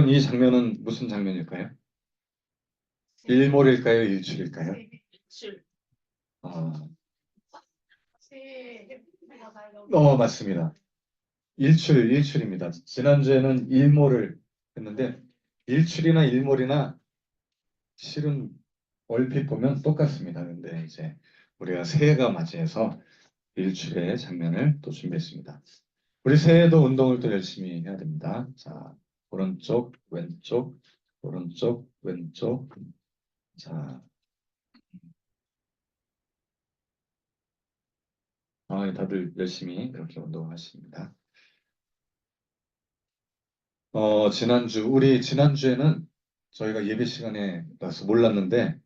여러분, 이 장면은 무슨 장면일까요? 일몰일까요? 일출일까요? 출. 아, 해가 밝아. 맞습니다. 일출입니다. 지난주에는 일몰을 했는데, 일출이나 일몰이나 실은 얼핏 보면 똑같습니다. 근데 이제 우리가 새해가 맞이해서 일출의 장면을 또 준비했습니다. 우리 새해도 운동을 또 열심히 해야 됩니다. 자, 오른쪽, 왼쪽, 오른쪽, 왼쪽. 자, 다들 열심히 이렇게 운동을 하십니다. 우리 지난주에는 저희가 예배 시간에 나서 몰랐는데,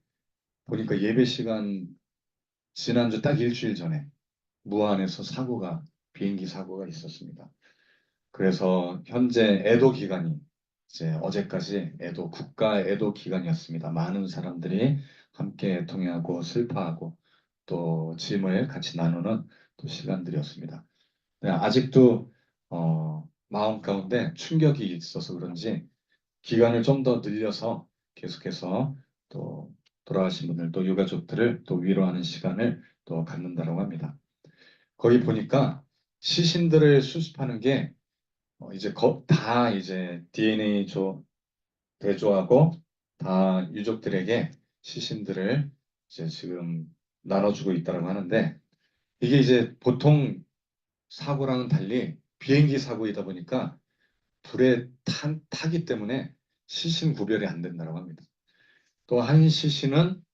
보니까 예배 시간 지난주 딱 일주일 전에 무안에서 비행기 사고가 있었습니다. 그래서 현재 애도 기간이 이제 어제까지 국가 애도 기간이었습니다. 많은 사람들이 함께 애통해하고 슬퍼하고 또 짐을 같이 나누는 또 시간들이었습니다. 네, 아직도 마음 가운데 충격이 있어서 그런지 기간을 좀 더 늘려서 계속해서 또 돌아가신 분들 또 유가족들을 또 위로하는 시간을 또 갖는다고 합니다. 거기 보니까 시신들을 수습하는 게 다 이제 DNA 대조하고 다 유족들에게 시신들을 이제 지금 나눠주고 있다고 하는데 이게 이제 보통 사고랑은 달리 비행기 사고이다 보니까 불에 타기 때문에 시신 구별이 안 된다고 합니다. 또 한 시신은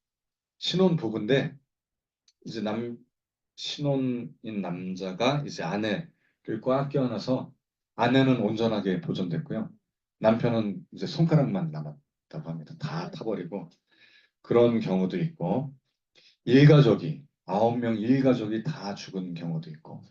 신혼 부부인데 이제 신혼인 남자가 이제 아내를 꽉 껴안아서 아내는 온전하게 보존됐고요. 남편은 이제 손가락만 남았다고 합니다. 다 타버리고 그런 경우도 있고 일가족이 9명 일가족이 다 죽은 경우도 있고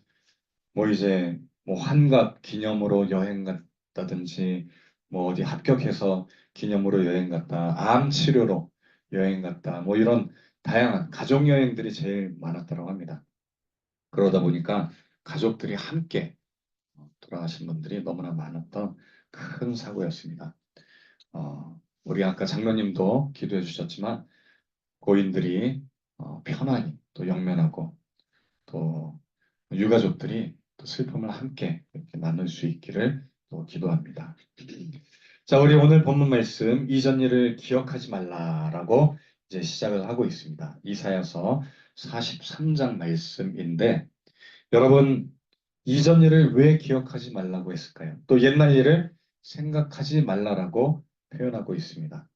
뭐 이제 뭐 환갑 기념으로 여행 갔다든지 뭐 어디 합격해서 기념으로 여행 갔다 암 치료로 여행 갔다 뭐 이런 다양한 가족 여행들이 제일 많았다고 합니다. 그러다 보니까 가족들이 함께 돌아가신 분들이 너무나 많았던 큰 사고였습니다. 우리 아까 장로님도 기도해 주셨지만 고인들이 편안히 또 영면하고 또 유가족들이 또 슬픔을 함께 이렇게 나눌 수 있기를 또 기도합니다. 자, 우리 오늘 본문 말씀 이전 일을 기억하지 말라라고 이제 시작을 하고 있습니다. 이사야서 43장 말씀인데 여러분 이전 일을 왜 기억하지 말라고 했을까요? 또 옛날 일을 생각하지 말라라고 표현하고 있습니다.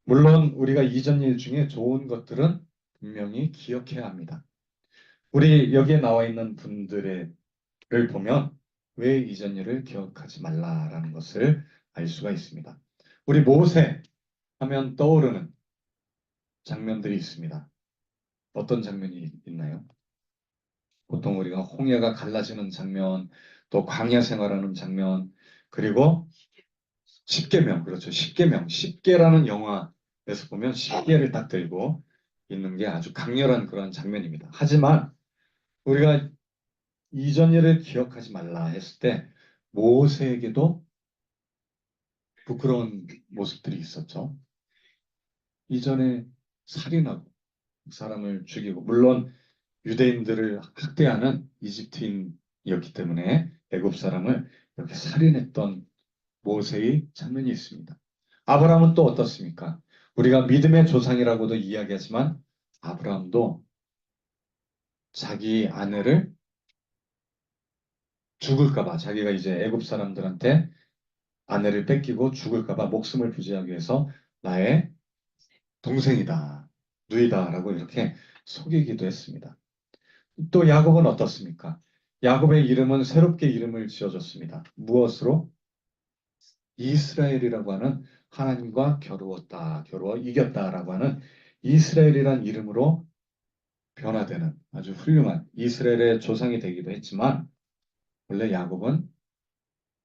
물론 우리가 이전 일 중에 좋은 것들은 분명히 기억해야 합니다. 우리 여기에 나와 있는 분들을 보면 왜 이전 일을 기억하지 말라라는 것을 알 수가 있습니다. 우리 모세 하면 떠오르는 장면들이 있습니다. 어떤 장면이 있나요? 보통 우리가 홍해가 갈라지는 장면, 또 광야 생활하는 장면, 그리고 십계명, 그렇죠. 십계라는 영화에서 보면 십계를 딱 들고 있는 게 아주 강렬한 그런 장면입니다. 하지만 우리가 이전 일을 기억하지 말라 했을 때 모세에게도 부끄러운 모습들이 있었죠. 이전에 살인하고 사람을 죽이고 물론 유대인들을 학대하는 이집트인이었기 때문에 애굽 사람을 이렇게 살인했던 모세의 장면이 있습니다. 아브라함은 또 어떻습니까? 우리가 믿음의 조상이라고도 이야기하지만 아브라함도 자기 아내를 죽을까봐 자기가 이제 애굽 사람들한테 아내를 뺏기고 죽을까봐 목숨을 부지하기 위해서 나의 동생이다, 누이다라고 이렇게 속이기도 했습니다. 또 야곱은 어떻습니까? 야곱의 이름은 새롭게 이름을 지어줬습니다. 무엇으로? 이스라엘이라고 하는 하나님과 겨루어 이겼다라고 하는 이스라엘이란 이름으로 변화되는 아주 훌륭한 이스라엘의 조상이 되기도 했지만 원래 야곱은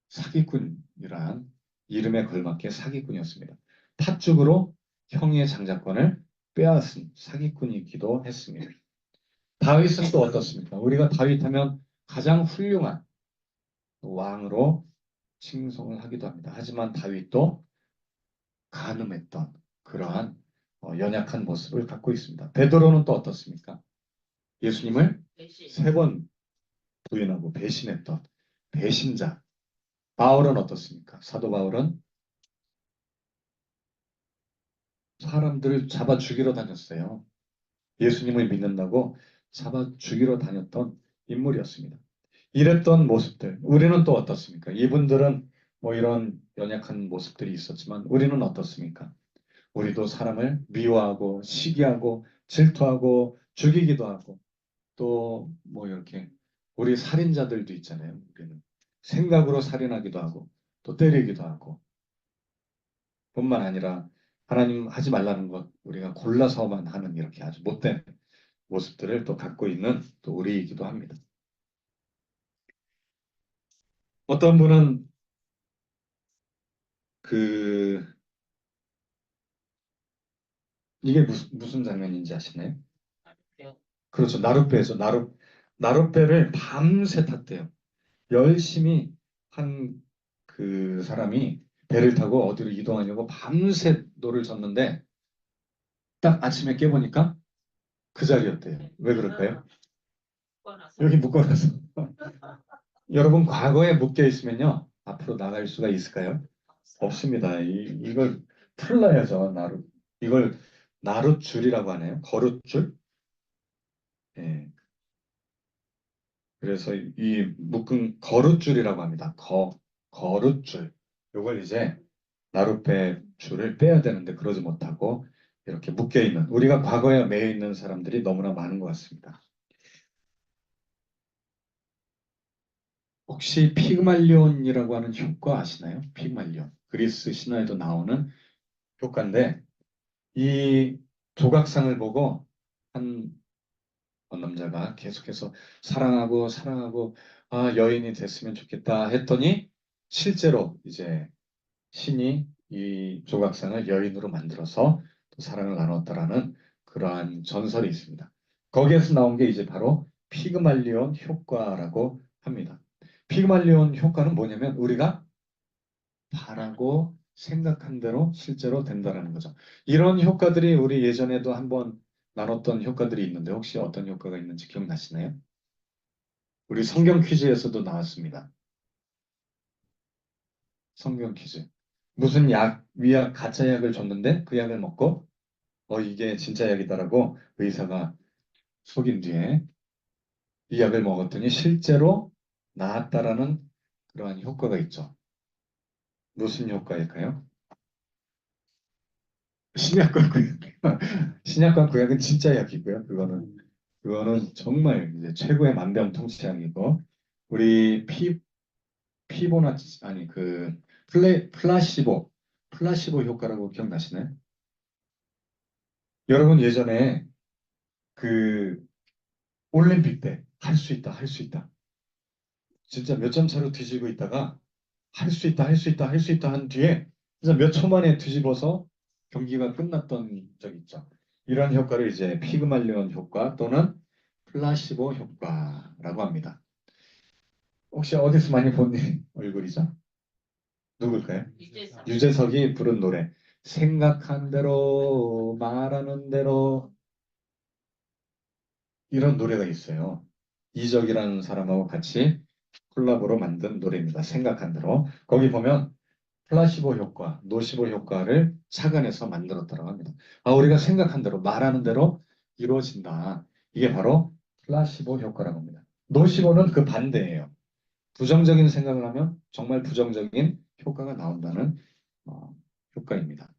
사기꾼이란 이름에 걸맞게 사기꾼이었습니다. 팥죽으로 형의 장자권을 빼앗은 사기꾼이기도 했습니다. 다윗은 또 어떻습니까? 우리가 다윗하면 가장 훌륭한 왕으로 칭송을 하기도 합니다. 하지만 다윗도 간음했던 그러한 연약한 모습을 갖고 있습니다. 베드로는 또 어떻습니까? 예수님을 세 번 부인하고 배신했던 배신자. 바울은 어떻습니까? 사도 바울은 사람들을 잡아 죽이러 다녔어요. 예수님을 믿는다고 잡아 죽이러 다녔던 인물이었습니다. 이랬던 모습들, 우리는 또 어떻습니까? 이분들은 뭐 이런 연약한 모습들이 있었지만 우리는 어떻습니까? 우리도 사람을 미워하고 시기하고 질투하고 죽이기도 하고 또 뭐 이렇게 우리 살인자들도 있잖아요. 우리는 생각으로 살인하기도 하고 또 때리기도 하고 뿐만 아니라 하나님 하지 말라는 것 우리가 골라서만 하는 이렇게 아주 못된 모습들을 또 갖고 있는 또 우리이기도 합니다. 어떤 분은 그 이게 무슨 장면인지 아시나요? 그렇죠. 나룻배에서 나룻배를 밤새 탔대요. 열심히 한 그 사람이 배를 타고 어디로 이동하려고 밤새 노를 젓는데 딱 아침에 깨보니까 그 자리였대요. 왜 그럴까요? 여기 묶어놔서. 여러분 과거에 묶여 있으면요 앞으로 나갈 수가 있을까요? 없습니다. 이걸 풀어야죠. 이걸 나룻줄이라고 하네요. 거룻줄. 예. 그래서 이 묶은 거룻줄이라고 합니다. 거룻줄. 이걸 이제 나룻배 줄을 빼야 되는데 그러지 못하고 이렇게 묶여 있는 우리가 과거에 매여 있는 사람들이 너무나 많은 것 같습니다. 혹시 피그말리온이라고 하는 효과 아시나요? 피그말리온. 그리스 신화에도 나오는 효과인데 이 조각상을 보고 한 남자가 계속해서 사랑하고 사랑하고 아 여인이 됐으면 좋겠다 했더니 실제로 이제 신이 이 조각상을 여인으로 만들어서 또 사랑을 나눴다라는 그러한 전설이 있습니다. 거기에서 나온 게 이제 바로 피그말리온 효과라고 합니다. 피그말리온 효과는 뭐냐면 우리가 바라고 생각한 대로 실제로 된다라는 거죠. 이런 효과들이 우리 예전에도 한번 나눴던 효과들이 있는데 혹시 어떤 효과가 있는지 기억나시나요? 우리 성경 퀴즈에서도 나왔습니다. 성경 퀴즈. 무슨 위약, 가짜 약을 줬는데 그 약을 먹고 이게 진짜 약이다라고 의사가 속인 뒤에 이 약을 먹었더니 실제로 나았다라는 그러한 효과가 있죠. 무슨 효과일까요? 신약과 구약. 신약과 구약은 진짜 약이고요. 그거는 정말 이제 최고의 만병통치약이고 우리 피보나치 아니 그 플라시보 효과라고 기억나시나요? 여러분 예전에 그 올림픽 때 할 수 있다, 할 수 있다. 진짜 몇 점 차로 뒤지고 있다가 할 수 있다, 할 수 있다, 할 수 있다 한 뒤에 진짜 몇 초 만에 뒤집어서 경기가 끝났던 적이 있죠. 이런 효과를 이제 피그말리온 효과 또는 플라시보 효과라고 합니다. 혹시 어디서 많이 본 얼굴이죠? 누굴까요? 유재석이 부른 노래. 생각한 대로 말하는 대로 이런 노래가 있어요. 이적이라는 사람하고 같이 콜라보로 만든 노래입니다. 생각한 대로. 거기 보면 플라시보 효과, 노시보 효과를 착안해서 만들었다고 합니다. 아, 우리가 생각한 대로, 말하는 대로 이루어진다. 이게 바로 플라시보 효과라고 합니다. 노시보는 그 반대예요. 부정적인 생각을 하면 정말 부정적인 효과가 나온다는 어, 효과입니다.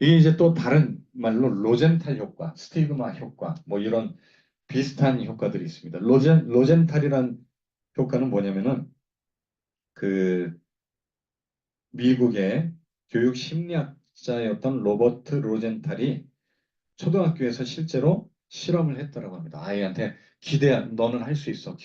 이게 이제 또 다른 말로 로젠탈 효과, 스티그마 효과, 뭐 이런 비슷한 효과들이 있습니다. 로젠탈이란 효과는 뭐냐면은 그 미국의 교육 심리학자였던 로버트 로젠탈이 초등학교에서 실제로 실험을 했다라고 합니다. 아이한테 너는 할 수 있어.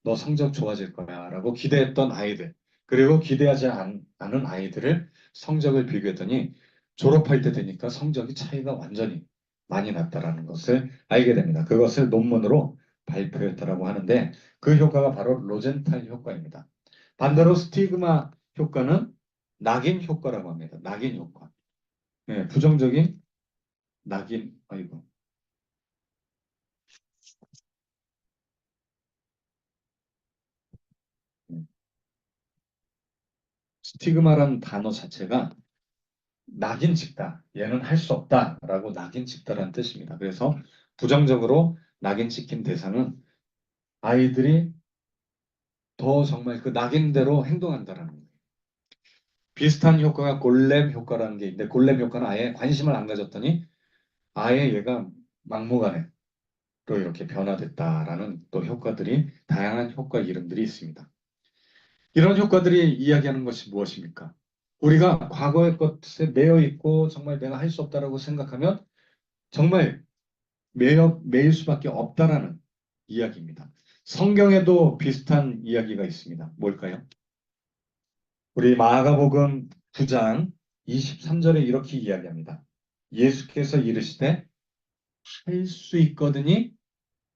너 성적 좋아질 거야라고 기대했던 아이들 그리고 기대하지 않은 아이들을 성적을 비교했더니 졸업할 때 되니까 성적이 차이가 완전히 많이 났다라는 것을 알게 됩니다. 그것을 논문으로 발표했다라고 하는데 그 효과가 바로 로젠탈 효과입니다. 반대로 스티그마 효과는 낙인 효과라고 합니다. 낙인 효과. 예, 부정적인 낙인, 아이고. 음. 스티그마라는 단어 자체가 낙인 찍다. 얘는 할 수 없다라고 낙인 찍다라는 뜻입니다. 그래서 부정적으로 낙인 찍힌 대상은 아이들이 더 정말 그 낙인대로 행동한다라는 거예요. 비슷한 효과가 골렘 효과라는 게 있는데 골렘 효과는 아예 관심을 안 가졌더니 아예 얘가 막무가내로 이렇게 변화됐다라는 또 효과들이 다양한 효과 이름들이 있습니다. 이런 효과들이 이야기하는 것이 무엇입니까? 우리가 과거의 것에 매여 있고 정말 내가 할 수 없다라고 생각하면 정말 매일 수밖에 없다라는 이야기입니다. 성경에도 비슷한 이야기가 있습니다. 뭘까요? 우리 마가복음 9장 23절에 이렇게 이야기합니다. 예수께서 이르시되 할 수 있거든이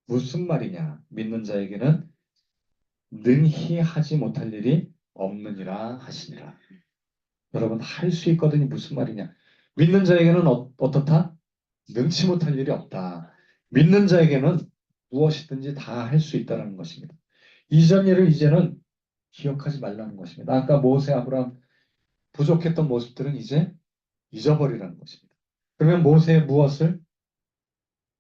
무슨 말이냐? 믿는 자에게는 능히 하지 못할 일이 없느니라 하시니라. 여러분 할 수 있거든이 무슨 말이냐? 믿는 자에게는 어떻다? 능치 못할 일이 없다. 믿는 자에게는 무엇이든지 다 할 수 있다는 것입니다. 이전 일을 이제는 기억하지 말라는 것입니다. 아까 모세, 아브라함 부족했던 모습들은 이제 잊어버리라는 것입니다. 그러면 모세의 무엇을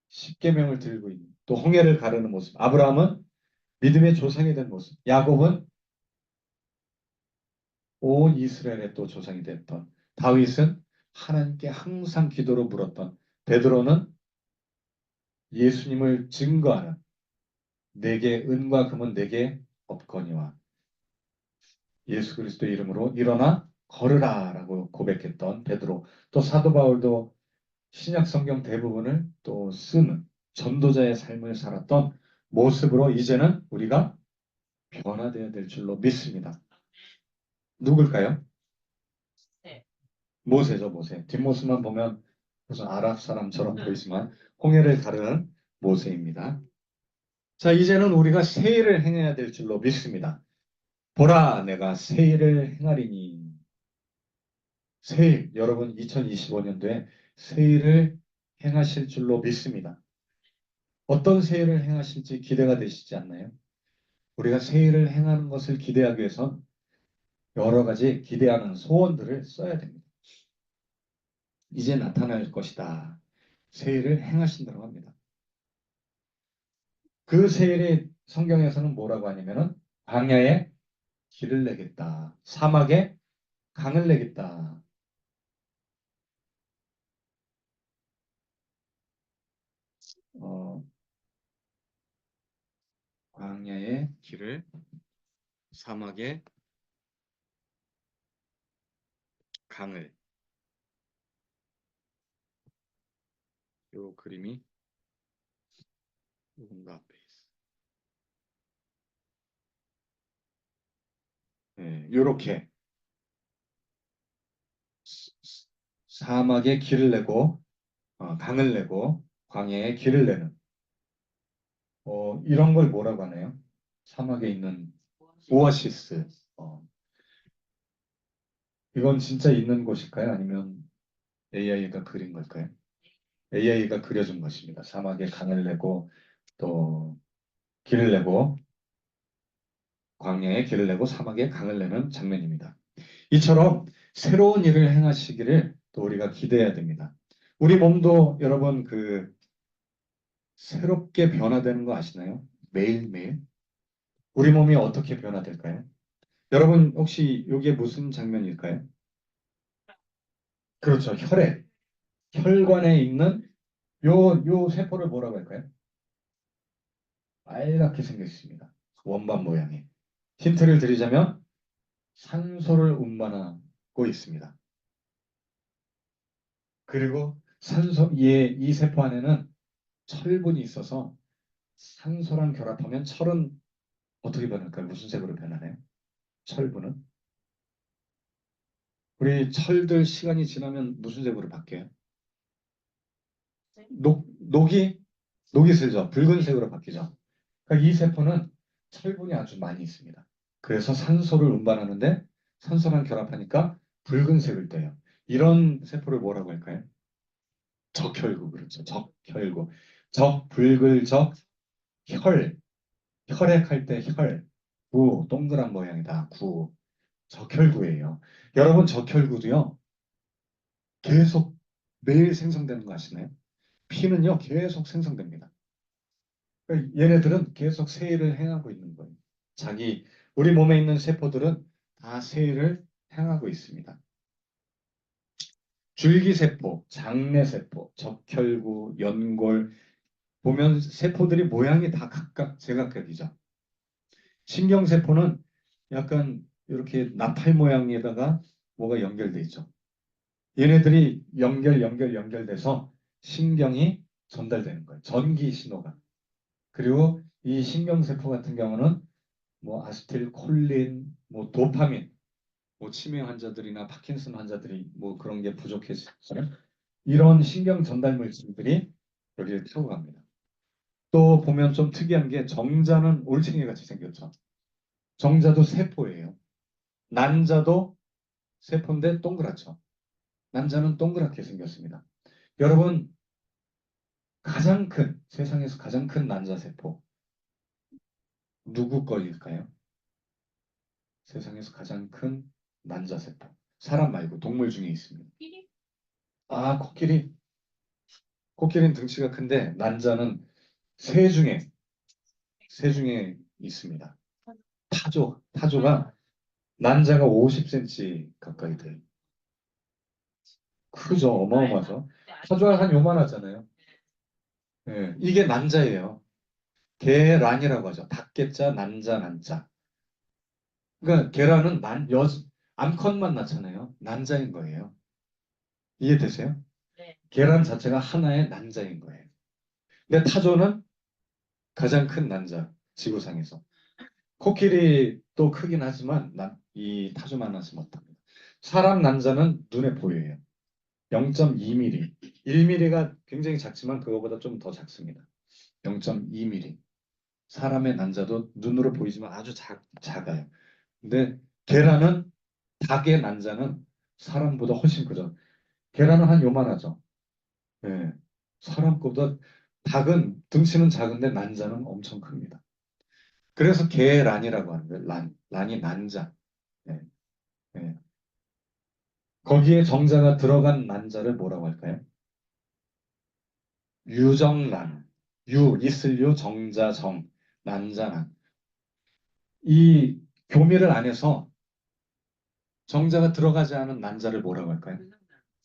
십계명을 들고 있는 또 홍해를 가르는 모습. 아브라함은 믿음의 조상이 된 모습. 야곱은 온 이스라엘의 또 조상이 됐던. 다윗은 하나님께 항상 기도로 물었던. 베드로는 예수님을 증거하는 내게 은과 금은 내게 없거니와 예수 그리스도의 이름으로 일어나 걸으라라고 고백했던 베드로. 또 사도 바울도 신약 성경 대부분을 또 쓰는 전도자의 삶을 살았던 모습으로 이제는 우리가 변화되어야 될 줄로 믿습니다. 누굴까요? 모세죠, 모세. 뒷모습만 보면 무슨 아랍 사람처럼 보이지만 홍해를 가르는 모세입니다. 자, 이제는 우리가 새 일을 행해야 될 줄로 믿습니다. 보라, 내가 새 일을 행하리니. 새 일, 여러분 2025년도에 새 일을 행하실 줄로 믿습니다. 어떤 새 일을 행하실지 기대가 되시지 않나요? 우리가 새 일을 행하는 것을 기대하기 위해선 여러 가지 기대하는 소원들을 써야 됩니다. 이제 나타날 것이다. 새 일을 행하신다고 합니다. 그 새 일이 성경에서는 뭐라고 하냐면은 광야에 길을 내겠다. 사막에 강을 내겠다. 어, 광야에 길을 사막에 강을 요 그림이 누군가 앞에 있어. 네, 요렇게 사막에 길을 내고 강을 내고 광야에 길을 내는 이런 걸 뭐라고 하나요? 사막에 있는 오아시스. 이건 진짜 있는 곳일까요? 아니면 AI가 그린 걸까요? AI가 그려준 것입니다. 사막에 강을 내고 또 길을 내고 광야에 길을 내고 사막에 강을 내는 장면입니다. 이처럼 새로운 일을 행하시기를 또 우리가 기대해야 됩니다. 우리 몸도 여러분 새롭게 변화되는 거 아시나요? 매일매일. 우리 몸이 어떻게 변화될까요? 여러분 혹시 이게 무슨 장면일까요? 그렇죠. 혈액. 혈관에 있는 요 세포를 뭐라고 할까요? 빨갛게 생겼습니다. 원반 모양의. 힌트를 드리자면 산소를 운반하고 있습니다. 그리고 이 세포 안에는 철분이 있어서 산소랑 결합하면 철은 어떻게 변할까요? 무슨 색으로 변하나요? 철분은? 우리 철들 시간이 지나면 무슨 색으로 바뀌어요? 녹이 슬죠. 붉은색으로 바뀌죠. 그러니까 이 세포는 철분이 아주 많이 있습니다. 그래서 산소를 운반하는데 산소랑 결합하니까 붉은색을 떼요. 이런 세포를 뭐라고 할까요? 적혈구, 그렇죠. 적혈구. 붉을 혈. 혈액할 때 혈. 구, 동그란 모양이다. 구. 적혈구예요. 여러분, 적혈구도요, 계속 매일 생성되는 거 아시나요? 피는요, 계속 생성됩니다. 그러니까 얘네들은 계속 세일을 행하고 있는 거예요. 우리 몸에 있는 세포들은 다 세일을 행하고 있습니다. 줄기세포, 장내세포, 적혈구, 연골, 보면 세포들이 모양이 다 각각 제각각이죠. 신경세포는 약간 이렇게 나팔 모양에다가 뭐가 연결돼 있죠. 얘네들이 연결돼서 신경이 전달되는 거예요. 전기 신호가. 그리고 이 신경세포 같은 경우는 뭐 아세틸콜린, 뭐 도파민, 뭐 치매 환자들이나 파킨슨 환자들이 뭐 그런 게 부족해서 이런 신경 전달 물질들이 여기를 타고 갑니다. 또 보면 좀 특이한 게 정자는 올챙이 같이 생겼죠. 정자도 세포예요. 난자도 세포인데 동그랗죠. 난자는 동그랗게 생겼습니다. 여러분, 세상에서 가장 큰 난자 세포 누구 거일까요? 세상에서 가장 큰 난자 세포. 사람 말고 동물 중에 있습니다. 아, 코끼리. 코끼리는 등치가 큰데 난자는 새 중에 새 중에 있습니다. 타조가 난자가 50cm 가까이 돼요. 크죠, 어마어마하죠. 타조가 한 요만하잖아요. 예, 이게 난자예요. 계란이라고 하죠. 닭개자, 난자, 난자. 그러니까 계란은 암컷만 낳잖아요. 난자인 거예요. 이해되세요? 계란 자체가 하나의 난자인 거예요. 근데 타조는 가장 큰 난자, 지구상에서. 코끼리도 크긴 하지만 이 타조만하지 못합니다. 사람 난자는 눈에 보여요. 0.2mm. 1mm가 굉장히 작지만 그거보다 좀 더 작습니다. 0.2mm. 사람의 난자도 눈으로 보이지만 아주 작아요. 근데 닭의 난자는 사람보다 훨씬 크죠. 계란은 한 요만하죠. 예. 사람보다 닭은 등치는 작은데 난자는 엄청 큽니다. 그래서 계란이라고 하는 거예요. 란이 난자. 예. 예. 거기에 정자가 들어간 난자를 뭐라고 할까요? 유정란. 있을 정자 정, 난자란. 이 교미를 안 해서 정자가 들어가지 않은 난자를 뭐라고 할까요?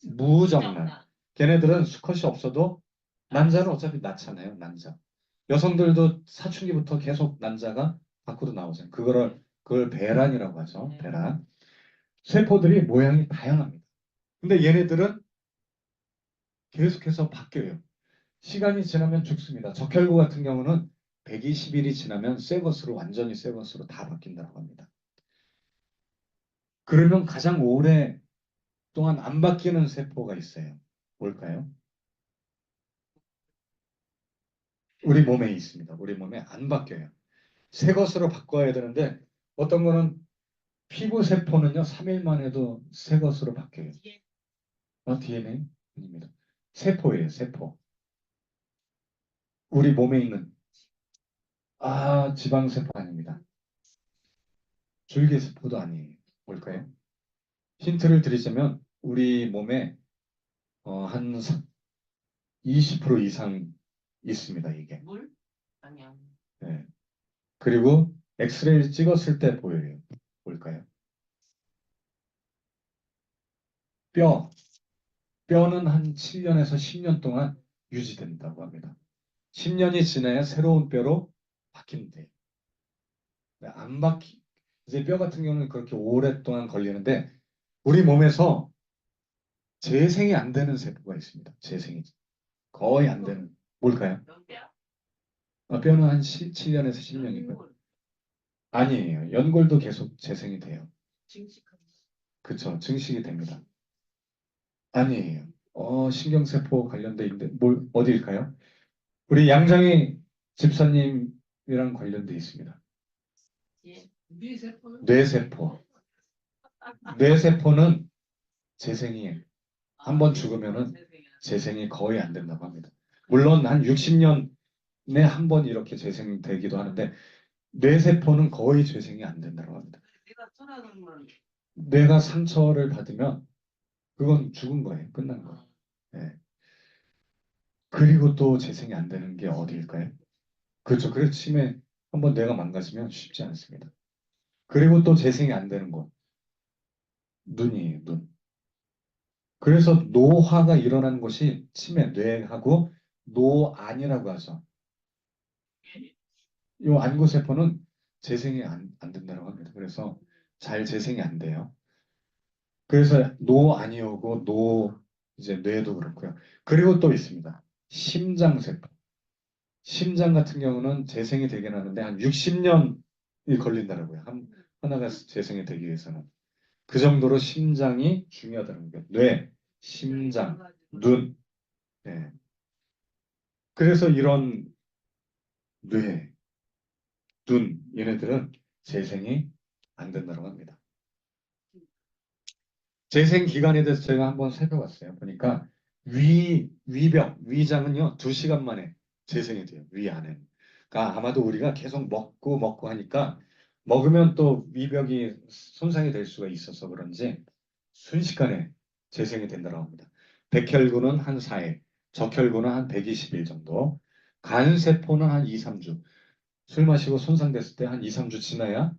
무정란. 걔네들은 수컷이 없어도 난자는 어차피 낳잖아요. 난자. 여성들도 사춘기부터 계속 난자가 밖으로 나오잖아요. 그걸 배란이라고 하죠. 배란. 세포들이 모양이 다양합니다. 근데 얘네들은 계속해서 바뀌어요. 시간이 지나면 죽습니다. 적혈구 같은 경우는 120일이 지나면 완전히 새 것으로 다 바뀐다고 합니다. 그러면 가장 오래 동안 안 바뀌는 세포가 있어요. 뭘까요? 우리 몸에 있습니다. 우리 몸에 안 바뀌어요. 새 것으로 바꿔야 되는데 어떤 거는 피부 세포는요, 3일만 해도 새 것으로 바뀌어요. DNA? 아닙니다. 세포예요, 세포. 우리 몸에 있는, 지방세포 아닙니다. 줄기세포도 아니에요. 뭘까요? 힌트를 드리자면, 우리 몸에 한 20% 이상 있습니다, 이게. 물? 아니야. 네. 그리고 엑스레이를 찍었을 때 보여요. 뭘까요? 뼈. 뼈는 한 7년에서 10년 동안 유지된다고 합니다. 10년이 지나야 새로운 뼈로 바뀌는데 안 바뀌 이제 뼈 같은 경우는 그렇게 오랫동안 걸리는데 우리 몸에서 재생이 안 되는 세포가 있습니다. 재생이 거의 안 되는 뭘까요? 뼈는 한 7년에서 10년이고요. 아니에요. 연골도 계속 재생이 돼요. 그쵸. 증식이 됩니다. 아니에요. 신경세포 관련돼 있는데 어디일까요? 우리 양정희 집사님이랑 관련돼 있습니다. 뇌세포. 뇌세포는 재생이 한 번 죽으면은 재생이 안 돼. 재생이 거의 안 된다고 합니다. 물론 한 60년에 한 번 이렇게 재생되기도 하는데 뇌세포는 거의 재생이 안 된다고 합니다. 내가 초라는 건 뇌가 상처를 받으면 그건 죽은 거예요. 끝난 거예요. 예. 그리고 또 재생이 안 되는 게 어디일까요? 그렇죠. 그래서 치매 한번 뇌가 망가지면 쉽지 않습니다. 그리고 또 재생이 안 되는 거 눈이에요. 눈. 그래서 노화가 일어나는 것이 치매 뇌하고 노안이라고 하죠. 이 안구세포는 재생이 안 된다고 합니다. 그래서 잘 재생이 안 돼요. 그래서 노안이 오고 이제 뇌도 그렇고요. 그리고 또 있습니다. 심장세포. 심장 같은 경우는 재생이 되긴 하는데 한 60년이 걸린다고요. 하나가 재생이 되기 위해서는. 그 정도로 심장이 중요하다는 거예요. 뇌, 심장, 눈. 네. 그래서 이런 뇌, 눈 얘네들은 재생이 안 된다고 합니다. 재생 기간에 대해서 제가 한번 살펴봤어요. 보니까 위병, 위장은요, 2시간 만에 재생이 돼요. 위 안에는. 그러니까 아마도 우리가 계속 먹고 하니까 먹으면 또 위벽이 손상이 될 수가 있어서 그런지 순식간에 재생이 된다고 합니다. 백혈구는 한 4일, 적혈구는 한 120일 정도, 간세포는 한 2, 3주, 술 마시고 손상됐을 때 한 2, 3주 지나야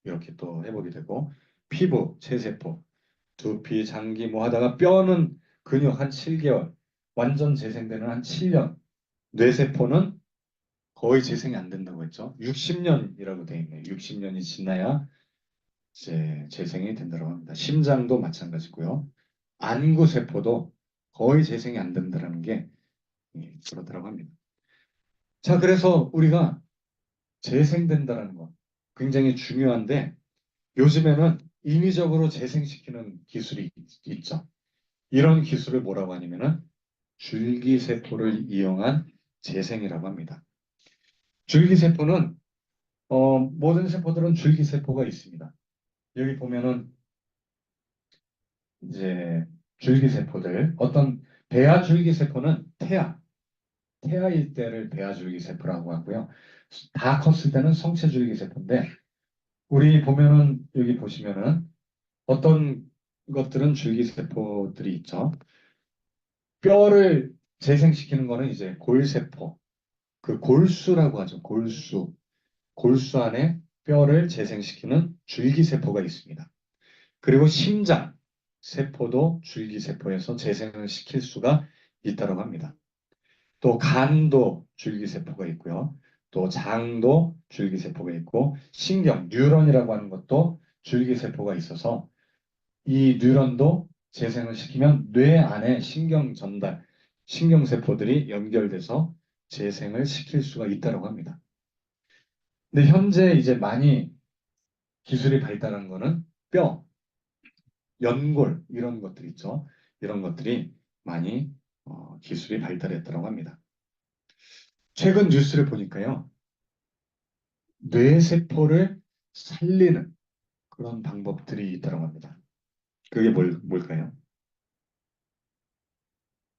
이렇게 또 회복이 되고, 피부, 체세포, 두피, 장기 뭐 하다가 뼈는 근육 한 7개월, 완전 재생되는 한 7년, 뇌세포는 거의 재생이 안 된다고 했죠. 60년이라고 되어 있네요. 60년이 지나야 이제 재생이 된다고 합니다. 심장도 마찬가지고요. 안구세포도 거의 재생이 안 된다는 게 그렇다고 합니다. 자, 그래서 우리가 재생된다는 거 굉장히 중요한데 요즘에는 인위적으로 재생시키는 기술이 있죠. 이런 기술을 뭐라고 하냐면은 줄기세포를 이용한 재생이라고 합니다. 줄기세포는 모든 세포들은 줄기세포가 있습니다. 여기 보면은 이제 줄기세포들 어떤 배아 줄기세포는 태아일 때를 배아 줄기세포라고 하고요. 다 컸을 때는 성체 줄기세포인데 우리 보면은 여기 보시면은 어떤 것들은 줄기세포들이 있죠. 뼈를 재생시키는 거는 이제 골세포, 그 골수라고 하죠. 골수. 골수 안에 뼈를 재생시키는 줄기세포가 있습니다. 그리고 심장 세포도 줄기세포에서 재생을 시킬 수가 있다고 합니다. 또 간도 줄기세포가 있고요. 또 장도 줄기세포가 있고 신경, 뉴런이라고 하는 것도 줄기세포가 있어서 이 뉴런도 재생을 시키면 뇌 안에 신경 전달, 신경세포들이 연결돼서 재생을 시킬 수가 있다고 합니다. 근데 현재 이제 많이 기술이 발달한 거는 뼈, 연골 이런 것들 있죠. 이런 것들이 많이 기술이 발달했다고 합니다. 최근 뉴스를 보니까요. 뇌세포를 살리는 그런 방법들이 있다고 합니다. 그게 뭘까요?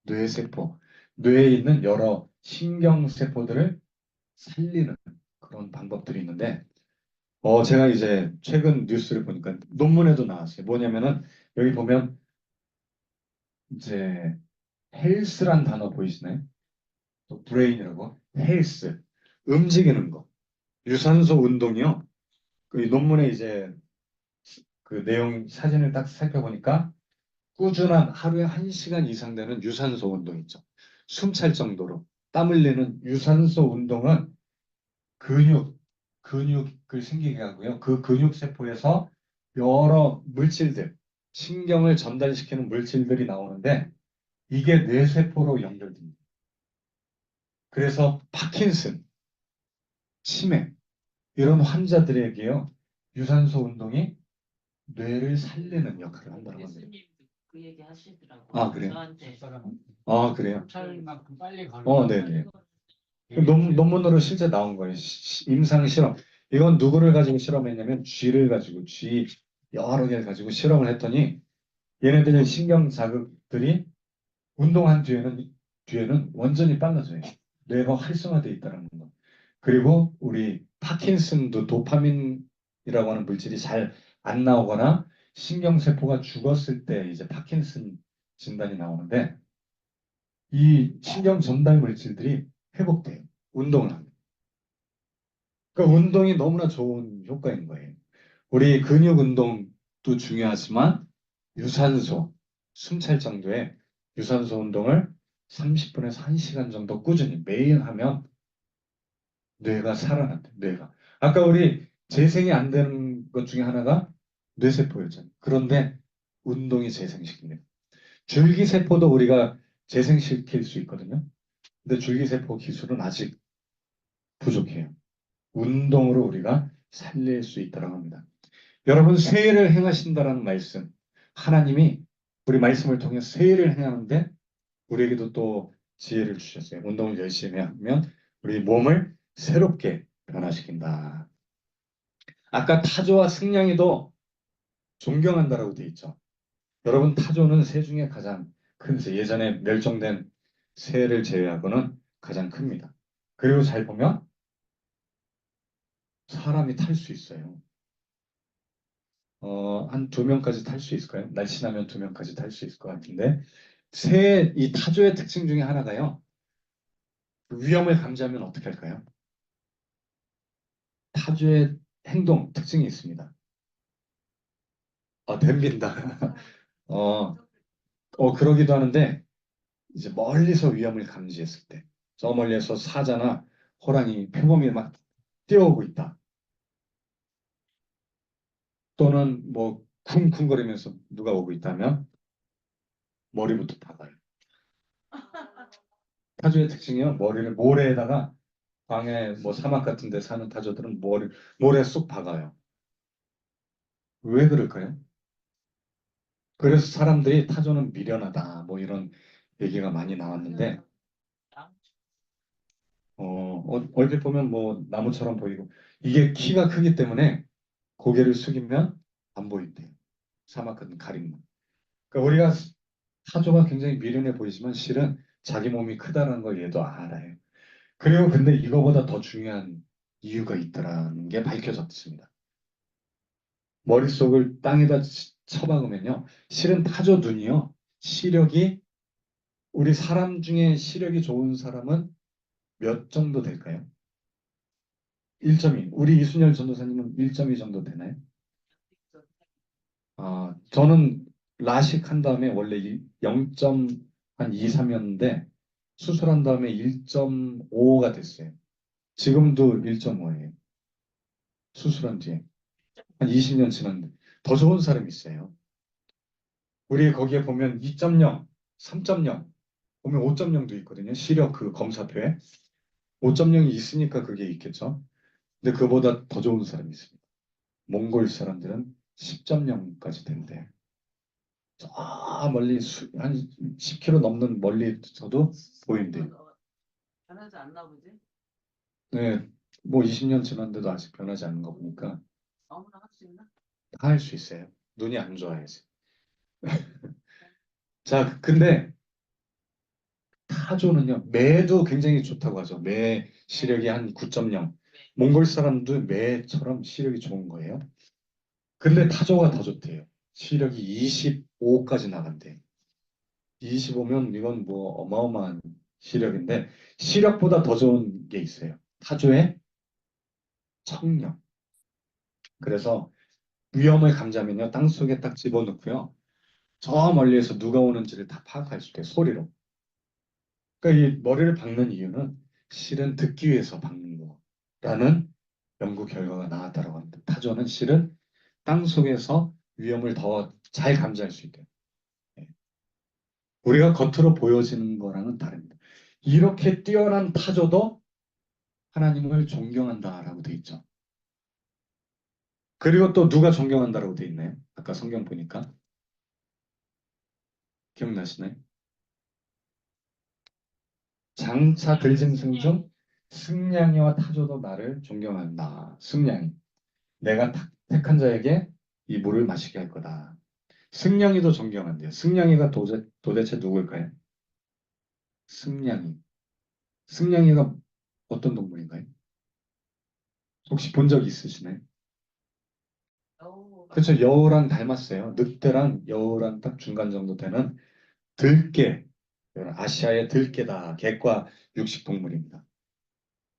뇌세포. 뇌에 있는 여러 신경세포들을 살리는 그런 방법들이 있는데, 제가 이제 최근 뉴스를 보니까 논문에도 나왔어요. 뭐냐면은, 여기 보면, 이제, 헬스란 단어 보이시나요? 또 브레인이라고. 헬스. 움직이는 거. 유산소 운동이요. 그 논문에 이제 그 내용 사진을 딱 살펴보니까 꾸준한 하루에 1시간 이상 되는 유산소 운동 있죠. 숨 찰 정도로 땀 흘리는 유산소 운동은 근육을 생기게 하고요. 그 근육세포에서 여러 물질들, 신경을 전달시키는 물질들이 나오는데 이게 뇌세포로 연결됩니다. 그래서 파킨슨, 치매 이런 환자들에게요. 유산소 운동이 뇌를 살리는 역할을 한다고 합니다. 예수님도 그 얘기 하시더라고요. 아, 그래요? 저한테. 아, 그래요? 찰만큼 빨리 가는 네네. 논문으로 실제 나온 거예요. 임상 실험. 이건 누구를 가지고 실험했냐면 쥐를 가지고 쥐 여러 개를 가지고 실험을 했더니 얘네들의 신경 자극들이 운동한 뒤에는 완전히 빨라져요. 뇌가 활성화되어 있다는 거. 그리고 우리 파킨슨도 도파민이라고 하는 물질이 잘 안 나오거나 신경세포가 죽었을 때 이제 파킨슨 진단이 나오는데 이 신경 전달 물질들이 회복돼요. 운동을 하면. 그러니까 운동이 너무나 좋은 효과인 거예요. 우리 근육 운동도 중요하지만 유산소, 숨 찰 정도의 유산소 운동을 30분에서 1시간 정도 꾸준히 매일 하면 뇌가 살아난대, 뇌가. 아까 우리 재생이 안 되는 것 중에 하나가 뇌세포였잖아요. 그런데 운동이 재생시킵니다. 줄기세포도 우리가 재생시킬 수 있거든요. 근데 줄기세포 기술은 아직 부족해요. 운동으로 우리가 살릴 수 있다고 합니다. 여러분, 세일을 행하신다라는 말씀. 하나님이 우리 말씀을 통해 세일을 행하는데 우리에게도 또 지혜를 주셨어요. 운동을 열심히 하면 우리 몸을 새롭게 변화시킨다. 아까 타조와 승냥이도 존경한다라고 되어 있죠. 여러분, 타조는 새 중에 가장 큰 새, 예전에 멸종된 새를 제외하고는 가장 큽니다. 그리고 잘 보면 사람이 탈 수 있어요. 한 2명까지 탈 수 있을까요? 날씬하면 2명까지 탈 수 있을 것 같은데, 이 타조의 특징 중에 하나가요. 위험을 감지하면 어떻게 할까요? 타조의 행동, 특징이 있습니다. 덤빈다. 어, 그러기도 하는데, 이제 멀리서 위험을 감지했을 때, 저 멀리에서 사자나 호랑이, 표범이 막 뛰어오고 있다. 또는 뭐 쿵쿵거리면서 누가 오고 있다면 머리부터 박아요. 타조의 특징이요. 머리를 모래에다가 광해 뭐 사막 같은 데 사는 타조들은 모래 쏙 박아요. 왜 그럴까요? 그래서 사람들이 타조는 미련하다 뭐 이런 얘기가 많이 나왔는데 얼핏 보면 뭐 나무처럼 보이고 이게 키가 크기 때문에 고개를 숙이면 안 보인대요. 사막 같은 가림막. 그러니까 우리가 타조가 굉장히 미련해 보이지만 실은 자기 몸이 크다는 걸 얘도 알아요. 그리고 근데 이거보다 더 중요한 이유가 있다라는 게 밝혀졌습니다. 머릿속을 땅에다 쳐박으면요. 실은 타조 눈이요. 시력이 우리 사람 중에 시력이 좋은 사람은 몇 정도 될까요? 1.2. 우리 이순열 전도사님은 1.2 정도 되나요? 저는 라식 한 다음에 원래 0.2, 3이었는데 수술한 다음에 1.5가 됐어요. 지금도 1.5예요. 수술한 뒤에. 한 20년 지났는데 더 좋은 사람이 있어요. 우리 거기에 보면 2.0, 3.0, 보면 5.0도 있거든요. 시력 그 검사표에. 5.0이 있으니까 그게 있겠죠. 근데 그보다 더 좋은 사람이 있습니다. 몽골 사람들은 10.0까지 된대. 저 멀리 한 10km 넘는 멀리서도 보인대요. 변하지 않나 보지? 네, 뭐 20년 지났는데도 아직 변하지 않는 거 보니까 아무나 할 수 있나? 다 할 수 있어요. 눈이 안 좋아야지. 자, 근데 타조는요, 매도 굉장히 좋다고 하죠. 매 시력이 한 9.0. 몽골 사람도 매처럼 시력이 좋은 거예요. 근데 타조가 더 좋대요. 시력이 25까지 나간대. 25면 이건 뭐 어마어마한 시력인데, 시력보다 더 좋은 게 있어요. 타조의 청력. 그래서 위험을 감지하면요, 땅속에 딱 집어넣고요. 저 멀리에서 누가 오는지를 다 파악할 수 있대요. 소리로. 그러니까 이 머리를 박는 이유는 실은 듣기 위해서 박는 거라는 연구 결과가 나왔다고 합니다. 타조는 실은 땅 속에서 위험을 더 잘 감지할 수 있대요. 예. 우리가 겉으로 보여지는 거랑은 다릅니다. 이렇게 뛰어난 타조도 하나님을 존경한다라고 돼 있죠. 그리고 또 누가 존경한다라고 돼 있나요? 아까 성경 보니까 기억나시나요? 장차 들짐승 중 승냥이와 타조도 나를 존경한다. 승냥이. 내가 택한 자에게 이 물을 마시게 할 거다. 승냥이도 존경한대요. 승냥이가 도대체 누구일까요? 승냥이. 승냥이가 어떤 동물인가요? 혹시 본 적 있으시나요? 어우, 그렇죠. 여우랑 닮았어요. 늑대랑 여우랑 딱 중간 정도 되는 들개. 이런 아시아의 들개다. 개과 육식 동물입니다.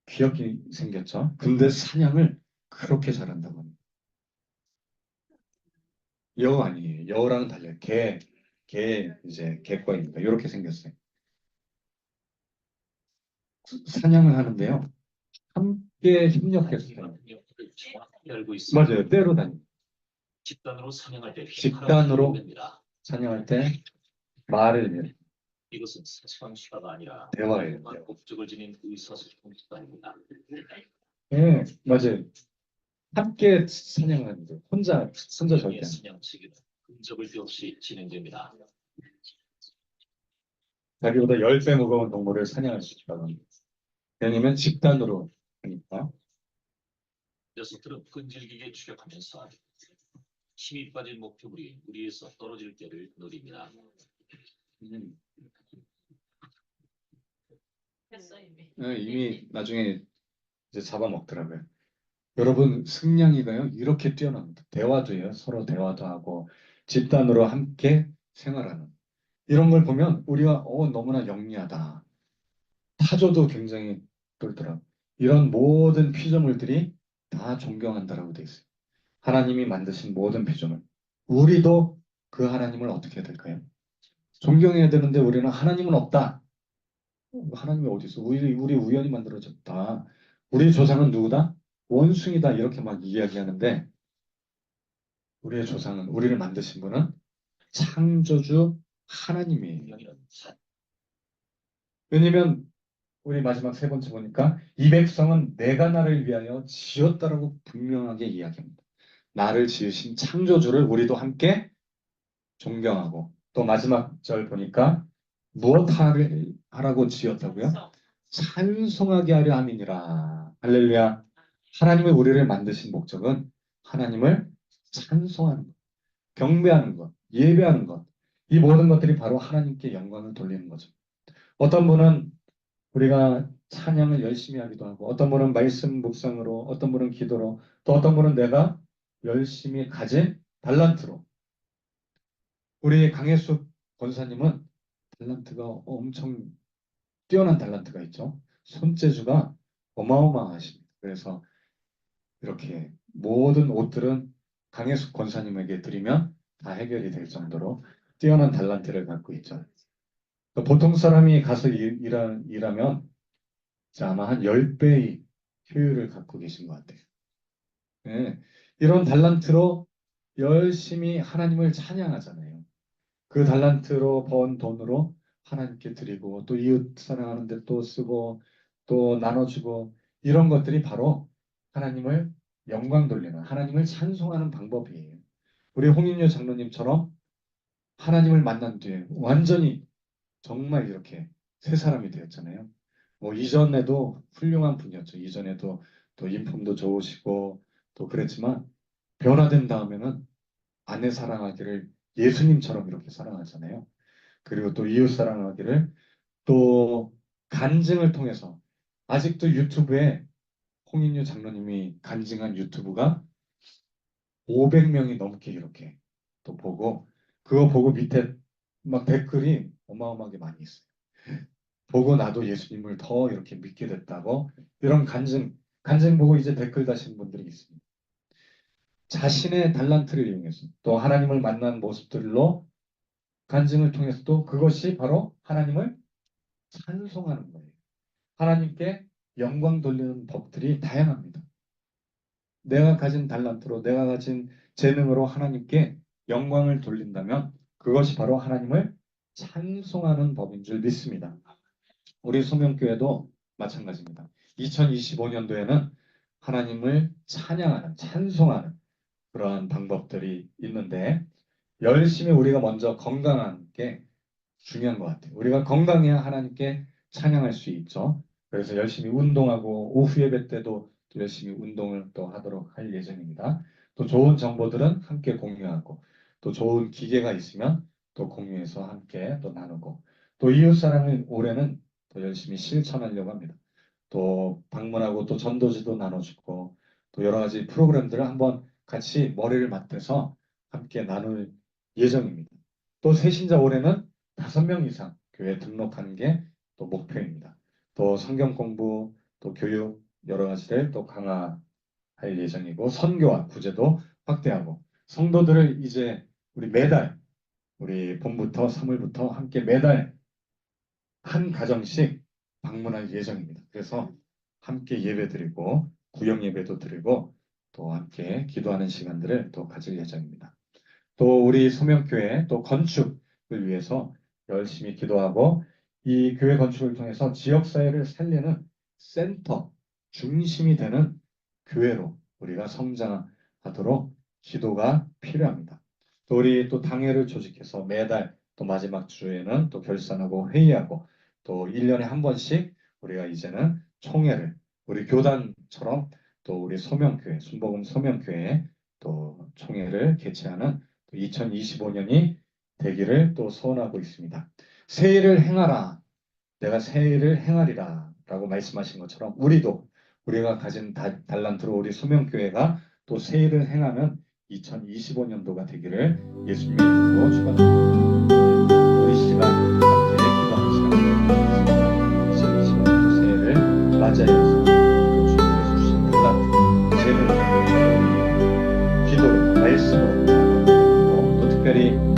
귀엽게 생겼죠. 근데 사냥을 그렇게 잘한다고 합니다. 여우 아니에요. 여우랑은 달라요. 이제 개과입니다. 이렇게 생겼어요. 사냥을 하는데요. 함께 협력했어요. 열고 있습니다. 맞아요. 때로 다닙니다. 집단으로 사냥할 때 집단으로 됩니다. 사냥할 때 말을 해요. 이것은 사소한 수다가 아니라 대화예요. 목적을 지닌 의사소통 수단입니다. 네, 맞아요. 함께 사냥하는데 혼자 절대 안 돼요. 사냥 체계는 흔적을 데 없이 진행됩니다. 자기보다 10배 무거운 동물을 사냥할 수 있다고 합니다. 왜냐면 집단으로 하니까. 녀석들은 끈질기게 추격하면서 힘이 빠진 목표물이 우리에서 떨어질 때를 노립니다. 음, 했어 이미. 네, 이미 나중에 이제 잡아먹더라고요. 여러분, 승냥이가요, 이렇게 뛰어납니다. 대화도 해요. 서로 대화도 하고, 집단으로 함께 생활하는. 이런 걸 보면 우리가 너무나 영리하다. 타조도 굉장히 그렇더라. 이런 모든 피조물들이 다 존경한다라고 돼 있어요. 하나님이 만드신 모든 피조물. 우리도 그 하나님을 어떻게 해야 될까요? 존경해야 되는데 우리는 하나님은 없다. 하나님이 어디 있어? 우리 우연히 만들어졌다. 우리 조상은 누구다? 원숭이다. 이렇게 막 이야기하는데 우리의 조상은 우리를 만드신 분은 창조주 하나님이에요. 분명히는 왜냐면 우리 마지막 세 번째 보니까 이 백성은 내가 나를 위하여 지었다라고 분명하게 이야기합니다. 나를 지으신 창조주를 우리도 함께 존경하고 또 마지막 절 보니까 무엇 하라고 지었다고요? 찬송하게 하려 함이니라. 할렐루야. 하나님이 우리를 만드신 목적은 하나님을 찬송하는 것, 경배하는 것, 예배하는 것. 이 모든 것들이 바로 하나님께 영광을 돌리는 거죠. 어떤 분은 우리가 찬양을 열심히 하기도 하고 어떤 분은 말씀 묵상으로 어떤 분은 기도로 또 어떤 분은 내가 열심히 가진 달란트로 우리 강혜숙 권사님은 달란트가 엄청 뛰어난 달란트가 있죠. 손재주가 어마어마하십니다. 그래서 이렇게 모든 옷들은 강혜숙 권사님에게 드리면 다 해결이 될 정도로 뛰어난 달란트를 갖고 있죠. 보통 사람이 가서 일하면 아마 한 10배의 효율을 갖고 계신 것 같아요. 예, 이런 달란트로 열심히 하나님을 찬양하잖아요. 그 달란트로 번 돈으로 하나님께 드리고 또 이웃 사랑하는 데 또 쓰고 또 나눠주고 이런 것들이 바로 하나님을 영광 돌리는 하나님을 찬송하는 방법이에요. 우리 홍인효 장로님처럼 하나님을 만난 뒤에 완전히 정말 이렇게 새 사람이 되었잖아요. 뭐 이전에도 훌륭한 분이었죠. 이전에도 또 인품도 좋으시고 또 그랬지만 변화된 다음에는 아내 사랑하기를 예수님처럼 이렇게 사랑하잖아요. 그리고 또 이웃 사랑하기를 또 간증을 통해서 아직도 유튜브에 홍인유 장로님이 간증한 유튜브가 500명이 넘게 이렇게 또 보고 그거 보고 밑에 막 댓글이 어마어마하게 많이 있어요. 보고 나도 예수님을 더 이렇게 믿게 됐다고 이런 간증 보고 이제 댓글 다신 분들이 있습니다. 자신의 달란트를 이용해서 또 하나님을 만난 모습들로 간증을 통해서 또 그것이 바로 하나님을 찬송하는 거예요. 하나님께 영광 돌리는 법들이 다양합니다. 내가 가진 달란트로 내가 가진 재능으로 하나님께 영광을 돌린다면 그것이 바로 하나님을 찬송하는 법인 줄 믿습니다. 우리 소명교회도 마찬가지입니다. 2025년도에는 하나님을 찬양하는 찬송하는 그러한 방법들이 있는데 열심히 우리가 먼저 건강한 게 중요한 것 같아요. 우리가 건강해야 하나님께 찬양할 수 있죠. 그래서 열심히 운동하고 오후 예배 때도 또 열심히 운동을 또 하도록 할 예정입니다. 또 또 좋은 정보들은 함께 공유하고 또 좋은 기계가 있으면 또 공유해서 함께 또 나누고 또 이웃사랑을 올해는 더 열심히 실천하려고 합니다. 또 방문하고 또 전도지도 나눠주고 또 여러 가지 프로그램들을 한번 같이 머리를 맞대서 함께 나눌 예정입니다. 또 새신자 올해는 5명 이상 교회 등록하는 게 또 목표입니다. 또 성경 공부, 또 교육 여러 가지를 또 강화할 예정이고 선교와 구제도 확대하고 성도들을 이제 우리 매달 우리 봄부터 3월부터 함께 매달 한 가정씩 방문할 예정입니다. 그래서 함께 예배드리고 구역 예배도 드리고 또 함께 기도하는 시간들을 또 가질 예정입니다. 또 우리 소명교회 또 건축을 위해서 열심히 기도하고 이 교회 건축을 통해서 지역사회를 살리는 센터, 중심이 되는 교회로 우리가 성장하도록 기도가 필요합니다. 또 우리 또 당회를 조직해서 매달 또 마지막 주에는 또 결산하고 회의하고 또 1년에 한 번씩 우리가 이제는 총회를 우리 교단처럼 또 우리 소명교회, 순복음 소명교회 또 총회를 개최하는 2025년이 되기를 또 소원하고 있습니다. 새 일을 행하라. 내가 새 일을 행하리라. 라고 말씀하신 것처럼 우리가 가진 달란트로 우리 소명교회가 또 새 일을 행하는 2025년도가 되기를 예수님의 이름으로 축원합니다. 우리 시간 함께 기도하는 시간을 갖겠습니다. 2025년도 새해를 맞이하여서 주님께서 주신 달란트, 재능을 기도로 말씀으로 또 특별히